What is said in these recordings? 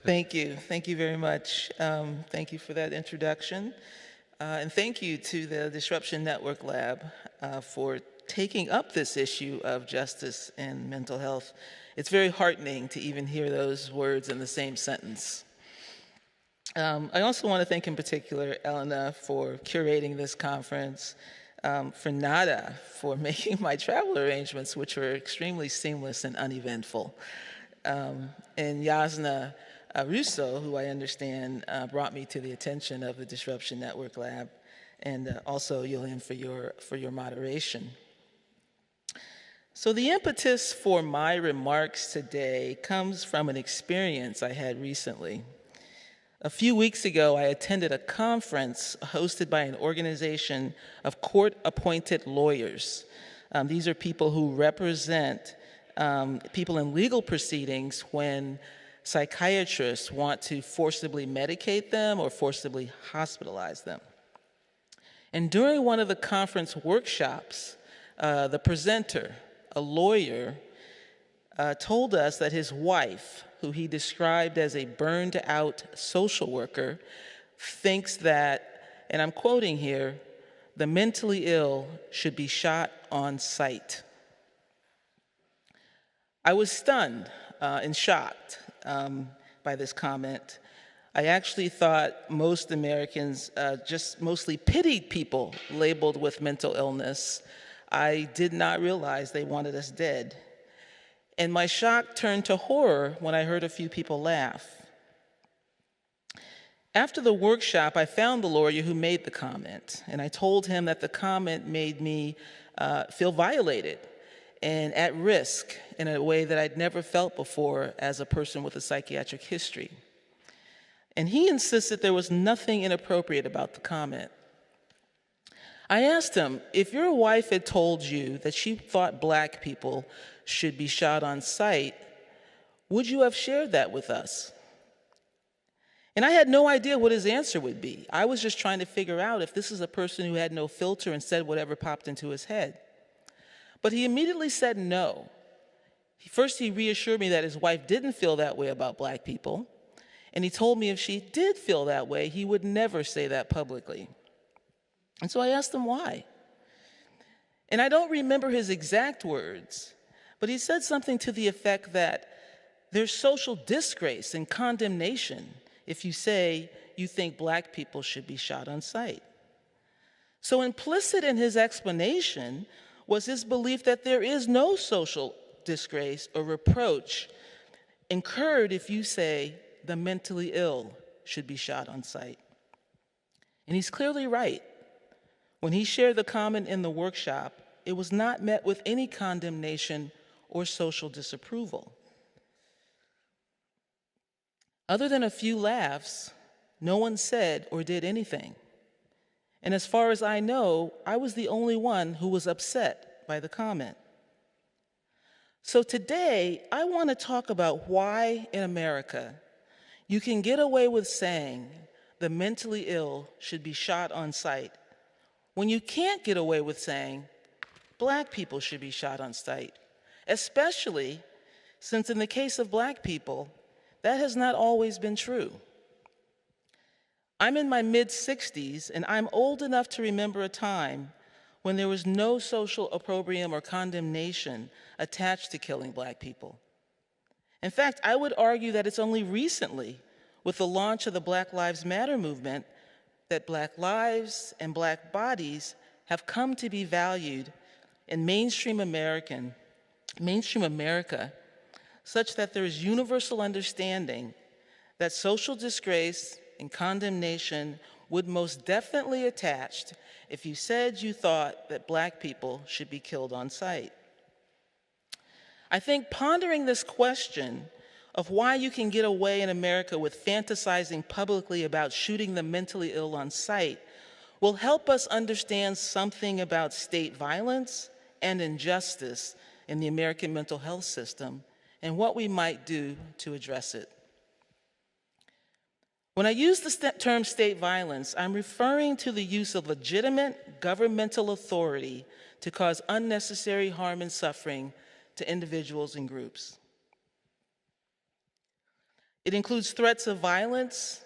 Thank you. Thank you very much. Thank you for that introduction. And thank you to the Disruption Network Lab for taking up this issue of justice and mental health. It's very heartening to even hear those words in the same sentence. I also want to thank in particular Elena for curating this conference, for Nada for making my travel arrangements, which were extremely seamless and uneventful, and Yasna Russo, who I understand brought me to the attention of the Disruption Network Lab, and also Yulian for your moderation. So the impetus for my remarks today comes from an experience I had recently. A few weeks ago, I attended a conference hosted by an organization of court-appointed lawyers. These are people who represent people in legal proceedings when psychiatrists want to forcibly medicate them or forcibly hospitalize them. And during one of the conference workshops, the presenter, a lawyer, told us that his wife, who he described as a burned-out social worker, thinks that, and I'm quoting here, the mentally ill should be shot on sight. I was stunned and shocked by this comment. I actually thought most Americans just mostly pitied people labeled with mental illness. I did not realize they wanted us dead. And my shock turned to horror when I heard a few people laugh. After the workshop, I found the lawyer who made the comment, and I told him that the comment made me feel violated and at risk in a way that I'd never felt before as a person with a psychiatric history. And he insisted there was nothing inappropriate about the comment. I asked him, if your wife had told you that she thought Black people should be shot on sight, would you have shared that with us? And I had no idea what his answer would be. I was just trying to figure out if this is a person who had no filter and said whatever popped into his head. But he immediately said no. First, he reassured me that his wife didn't feel that way about Black people, and he told me if she did feel that way, he would never say that publicly. And so I asked him why. And I don't remember his exact words, but he said something to the effect that there's social disgrace and condemnation if you say you think Black people should be shot on sight. So implicit in his explanation was his belief that there is no social disgrace or reproach incurred if you say the mentally ill should be shot on sight. And he's clearly right. When he shared the comment in the workshop, it was not met with any condemnation or social disapproval. Other than a few laughs, no one said or did anything. And as far as I know, I was the only one who was upset by the comment. So today, I want to talk about why in America you can get away with saying the mentally ill should be shot on sight when you can't get away with saying Black people should be shot on sight, especially since in the case of Black people, that has not always been true. I'm in my mid-60s, and I'm old enough to remember a time when there was no social opprobrium or condemnation attached to killing Black people. In fact, I would argue that it's only recently, with the launch of the Black Lives Matter movement, that Black lives and Black bodies have come to be valued in mainstream America, such that there is universal understanding that social disgrace and condemnation would most definitely attach if you said you thought that Black people should be killed on sight. I think pondering this question of why you can get away in America with fantasizing publicly about shooting the mentally ill on sight will help us understand something about state violence and injustice in the American mental health system and what we might do to address it. When I use the term state violence, I'm referring to the use of legitimate governmental authority to cause unnecessary harm and suffering to individuals and groups. It includes threats of violence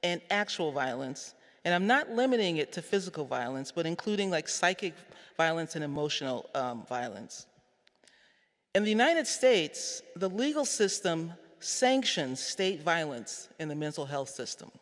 and actual violence, and I'm not limiting it to physical violence, but including like psychic violence and emotional violence. In the United States, the legal system sanctions state violence in the mental health system.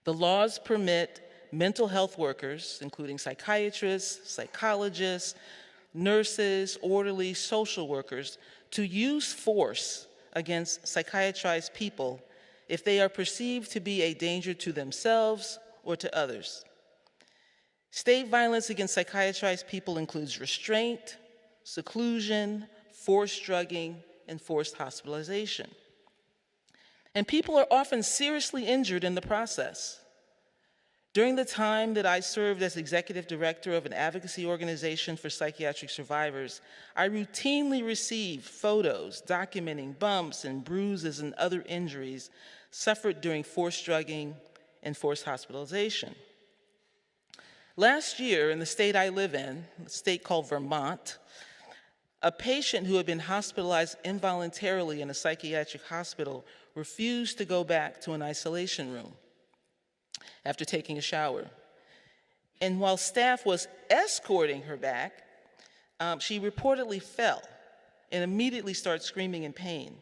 The laws permit mental health workers, including psychiatrists, psychologists, nurses, orderlies, social workers, to use force against psychiatrized people if they are perceived to be a danger to themselves or to others. State violence against psychiatrized people includes restraint, seclusion, forced drugging, and forced hospitalization. And people are often seriously injured in the process. During the time that I served as executive director of an advocacy organization for psychiatric survivors, I routinely received photos documenting bumps and bruises and other injuries suffered during forced drugging and forced hospitalization. Last year, in the state I live in, a state called Vermont, a patient who had been hospitalized involuntarily in a psychiatric hospital refused to go back to an isolation room after taking a shower. And while staff was escorting her back, she reportedly fell and immediately started screaming in pain.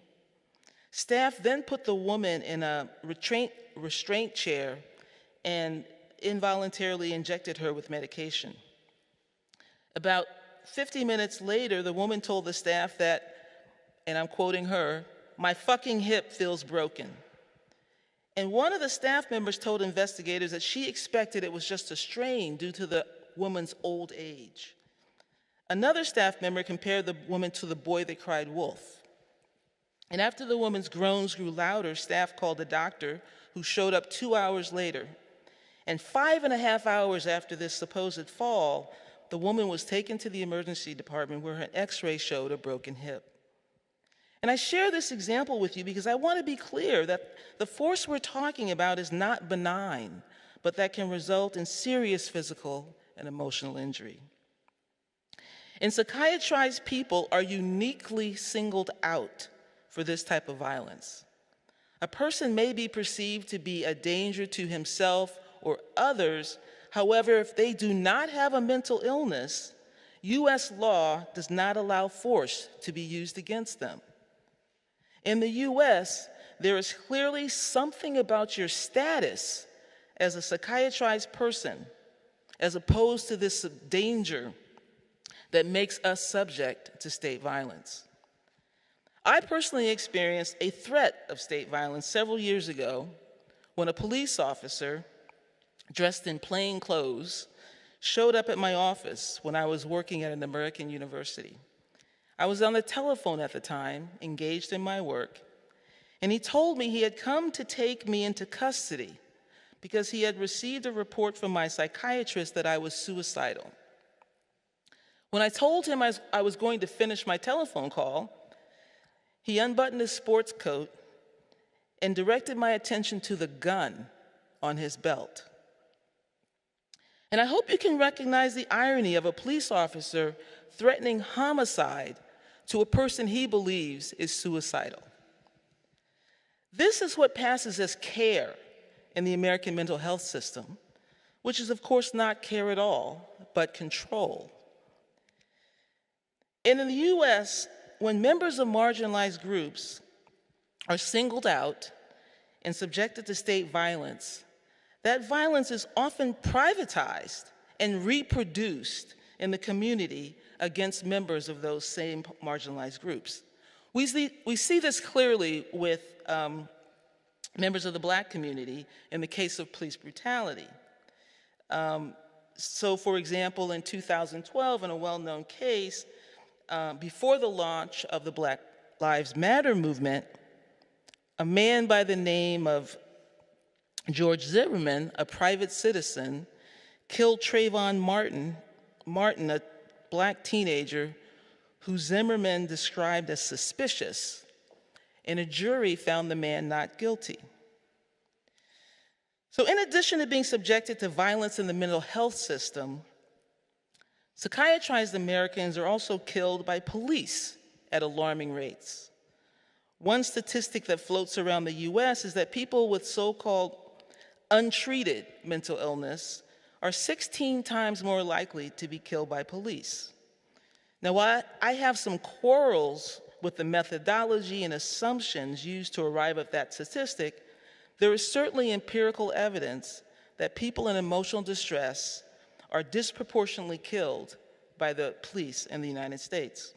Staff then put the woman in a restraint chair and involuntarily injected her with medication. About 50 minutes later, the woman told the staff that, and I'm quoting her, "My fucking hip feels broken." And one of the staff members told investigators that she expected it was just a strain due to the woman's old age. Another staff member compared the woman to the boy that cried wolf. And after the woman's groans grew louder, staff called a doctor who showed up 2 hours later. And 5.5 hours after this supposed fall, the woman was taken to the emergency department where her x-ray showed a broken hip. And I share this example with you because I want to be clear that the force we're talking about is not benign, but that can result in serious physical and emotional injury. And psychiatrized people are uniquely singled out for this type of violence. A person may be perceived to be a danger to himself or others. However, if they do not have a mental illness, U.S. law does not allow force to be used against them. In the U.S., there is clearly something about your status as a psychiatrized person, as opposed to this danger, that makes us subject to state violence. I personally experienced a threat of state violence several years ago when a police officer, dressed in plain clothes, showed up at my office when I was working at an American university. I was on the telephone at the time, engaged in my work, and he told me he had come to take me into custody because he had received a report from my psychiatrist that I was suicidal. When I told him I was going to finish my telephone call, he unbuttoned his sports coat and directed my attention to the gun on his belt. And I hope you can recognize the irony of a police officer threatening homicide to a person he believes is suicidal. This is what passes as care in the American mental health system, which is of course not care at all, but control. And in the US, when members of marginalized groups are singled out and subjected to state violence, that violence is often privatized and reproduced in the community against members of those same marginalized groups. We see this clearly with members of the Black community in the case of police brutality. So for example, in 2012, in a well-known case, before the launch of the Black Lives Matter movement, a man by the name of George Zimmerman, a private citizen, killed Trayvon Martin, a Black teenager who Zimmerman described as suspicious, and a jury found the man not guilty. So in addition to being subjected to violence in the mental health system, psychiatrized Americans are also killed by police at alarming rates. One statistic that floats around the US is that people with so-called untreated mental illness are 16 times more likely to be killed by police. Now, while I have some quarrels with the methodology and assumptions used to arrive at that statistic, there is certainly empirical evidence that people in emotional distress are disproportionately killed by the police in the United States.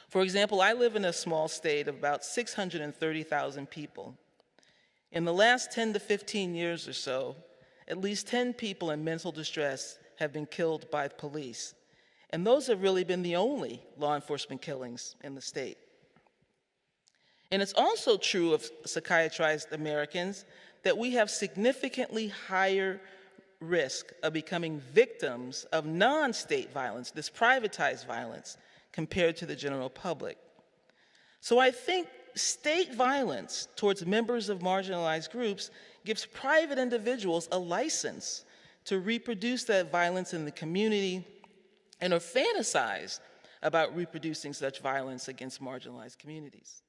For example, I live in a small state of about 630,000 people. In the last 10 to 15 years or so, at least 10 people in mental distress have been killed by police. And those have really been the only law enforcement killings in the state. And it's also true of psychiatrized Americans that we have significantly higher risk of becoming victims of non-state violence, this privatized violence, compared to the general public. So I think state violence towards members of marginalized groups gives private individuals a license to reproduce that violence in the community and are fantasized about reproducing such violence against marginalized communities.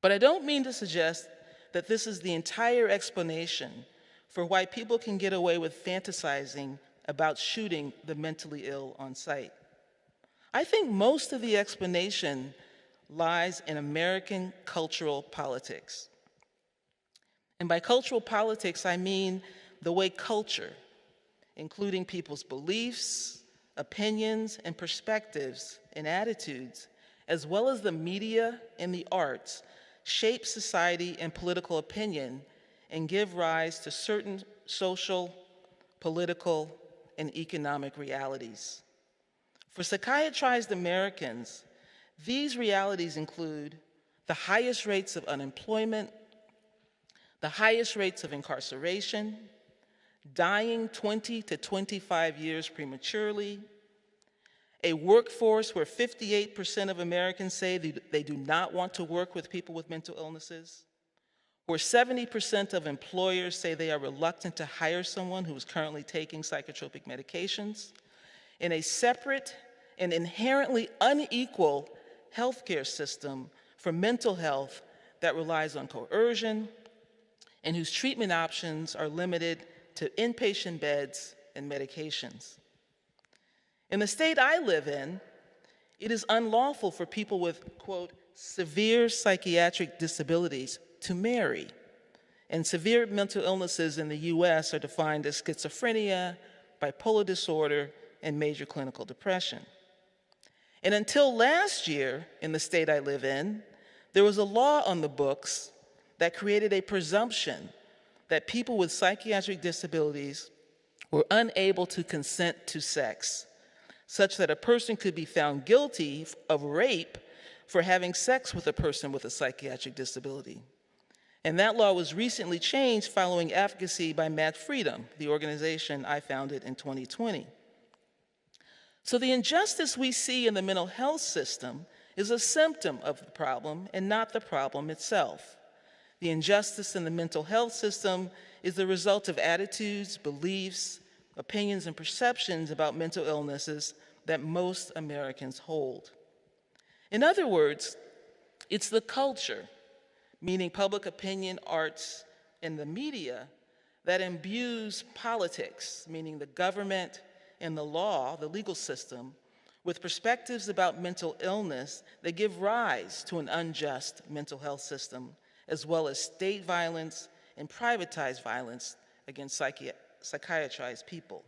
But I don't mean to suggest that this is the entire explanation for why people can get away with fantasizing about shooting the mentally ill on sight. I think most of the explanation lies in American cultural politics. And by cultural politics, I mean the way culture, including people's beliefs, opinions, and perspectives and attitudes, as well as the media and the arts, shape society and political opinion and give rise to certain social, political, and economic realities. For psychiatrized Americans, these realities include the highest rates of unemployment, the highest rates of incarceration, dying 20 to 25 years prematurely, a workforce where 58% of Americans say they do not want to work with people with mental illnesses, where 70% of employers say they are reluctant to hire someone who is currently taking psychotropic medications, in a separate and inherently unequal healthcare system for mental health that relies on coercion and whose treatment options are limited to inpatient beds and medications. In the state I live in, it is unlawful for people with, quote, severe psychiatric disabilities to marry. And severe mental illnesses in the US are defined as schizophrenia, bipolar disorder, and major clinical depression. And until last year, in the state I live in, there was a law on the books that created a presumption that people with psychiatric disabilities were unable to consent to sex, such that a person could be found guilty of rape for having sex with a person with a psychiatric disability. And that law was recently changed following advocacy by Mad Freedom, the organization I founded in 2020. So the injustice we see in the mental health system is a symptom of the problem and not the problem itself. The injustice in the mental health system is the result of attitudes, beliefs, opinions, and perceptions about mental illnesses that most Americans hold. In other words, it's the culture, meaning public opinion, arts, and the media, that imbues politics, meaning the government and the law, the legal system, with perspectives about mental illness that give rise to an unjust mental health system, as well as state violence and privatized violence against psychiatrized people.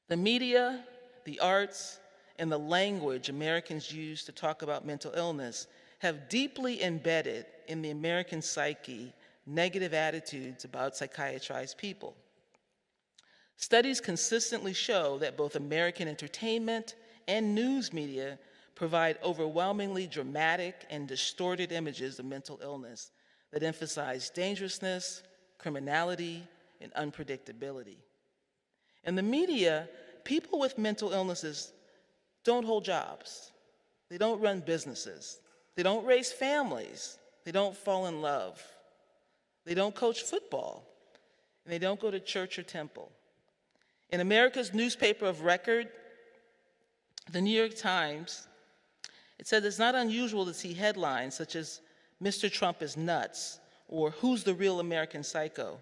The media, the arts, and the language Americans use to talk about mental illness have deeply embedded in the American psyche negative attitudes about psychiatrized people. Studies consistently show that both American entertainment and news media provide overwhelmingly dramatic and distorted images of mental illness that emphasize dangerousness, criminality, and unpredictability. In the media, people with mental illnesses don't hold jobs. They don't run businesses. They don't raise families. They don't fall in love. They don't coach football. And they don't go to church or temple. In America's newspaper of record, the New York Times, It says it's not unusual to see headlines such as, "Mr. Trump is nuts," or "Who's the real American psycho?"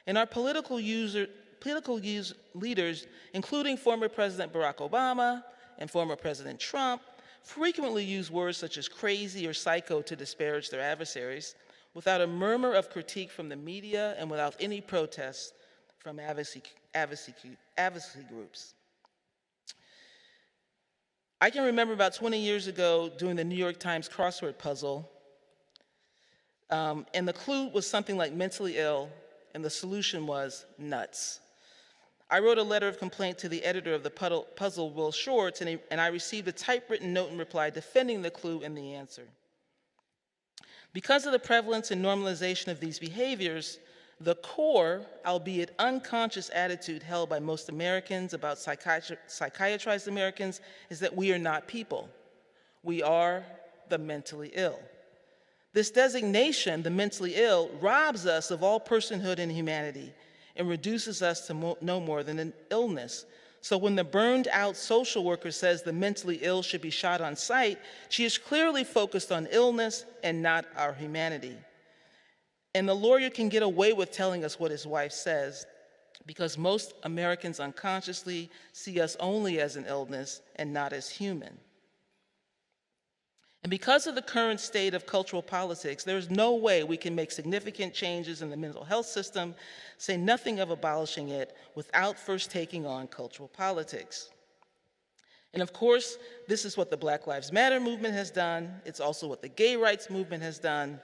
And our political leaders, including former President Barack Obama and former President Trump, frequently use words such as crazy or psycho to disparage their adversaries, without a murmur of critique from the media and without any protests from advocacy groups. I can remember about 20 years ago doing the New York Times crossword puzzle, and the clue was something like mentally ill, and the solution was nuts. I wrote a letter of complaint to the editor of the puzzle, Will Shorts, and I received a typewritten note in reply defending the clue and the answer. Because of the prevalence and normalization of these behaviors, the core, albeit unconscious attitude held by most Americans about psychiatrized Americans is that we are not people. We are the mentally ill. This designation, the mentally ill, robs us of all personhood and humanity and reduces us to no more than an illness. So when the burned out social worker says the mentally ill should be shot on sight, she is clearly focused on illness and not our humanity. And the lawyer can get away with telling us what his wife says because most Americans unconsciously see us only as an illness and not as human. And because of the current state of cultural politics, there's no way we can make significant changes in the mental health system, say nothing of abolishing it, without first taking on cultural politics. And of course, this is what the Black Lives Matter movement has done. It's also what the gay rights movement has done.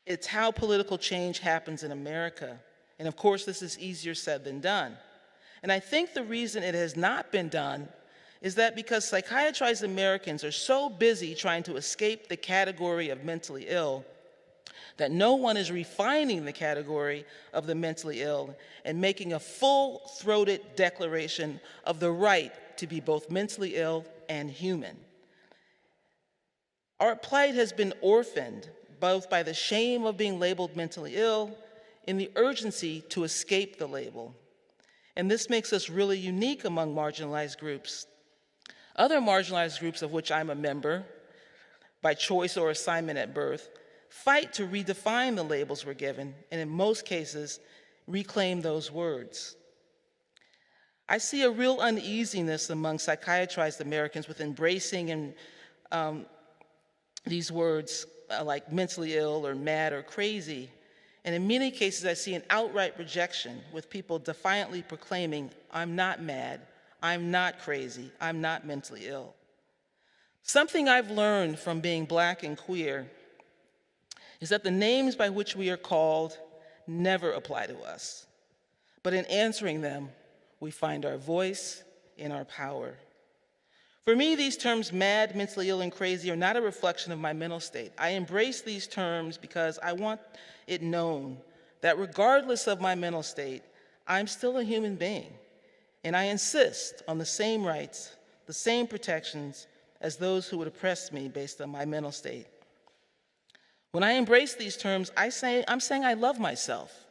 It's how political change happens in America. And of course, this is easier said than done. And I think the reason it has not been done is that because psychiatrized Americans are so busy trying to escape the category of mentally ill that no one is refining the category of the mentally ill and making a full-throated declaration of the right to be both mentally ill and human. Our plight has been orphaned both by the shame of being labeled mentally ill and the urgency to escape the label. And this makes us really unique among marginalized groups. Other marginalized groups, of which I'm a member, by choice or assignment at birth, fight to redefine the labels we're given, and in most cases, reclaim those words. I see a real uneasiness among psychiatrized Americans with embracing these words like mentally ill or mad or crazy. And in many cases, I see an outright rejection with people defiantly proclaiming, "I'm not mad, I'm not crazy, I'm not mentally ill." Something I've learned from being Black and queer is that the names by which we are called never apply to us. But in answering them, we find our voice and our power. For me, these terms, mad, mentally ill, and crazy, are not a reflection of my mental state. I embrace these terms because I want it known that regardless of my mental state, I'm still a human being. And I insist on the same rights, the same protections as those who would oppress me based on my mental state. When I embrace these terms, I'm saying I love myself.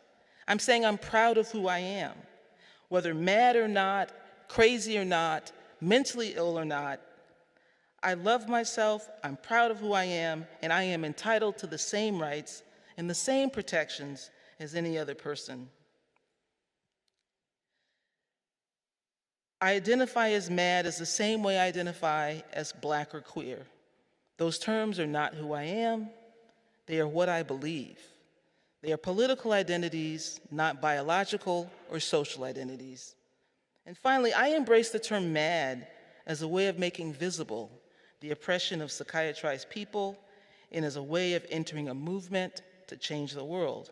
I'm saying I'm proud of who I am. Whether mad or not, crazy or not, mentally ill or not, I love myself, I'm proud of who I am, and I am entitled to the same rights and the same protections as any other person. I identify as mad as the same way I identify as Black or queer. Those terms are not who I am, they are what I believe. They are political identities, not biological or social identities. And finally, I embrace the term mad as a way of making visible the oppression of psychiatrized people and as a way of entering a movement to change the world.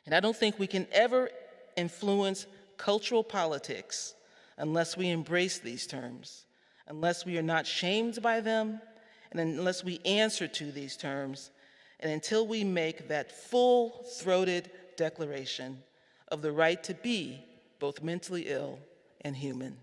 And I don't think we can ever influence cultural politics unless we embrace these terms, unless we are not shamed by them, and unless we answer to these terms, and until we make that full-throated declaration of the right to be both mentally ill and human.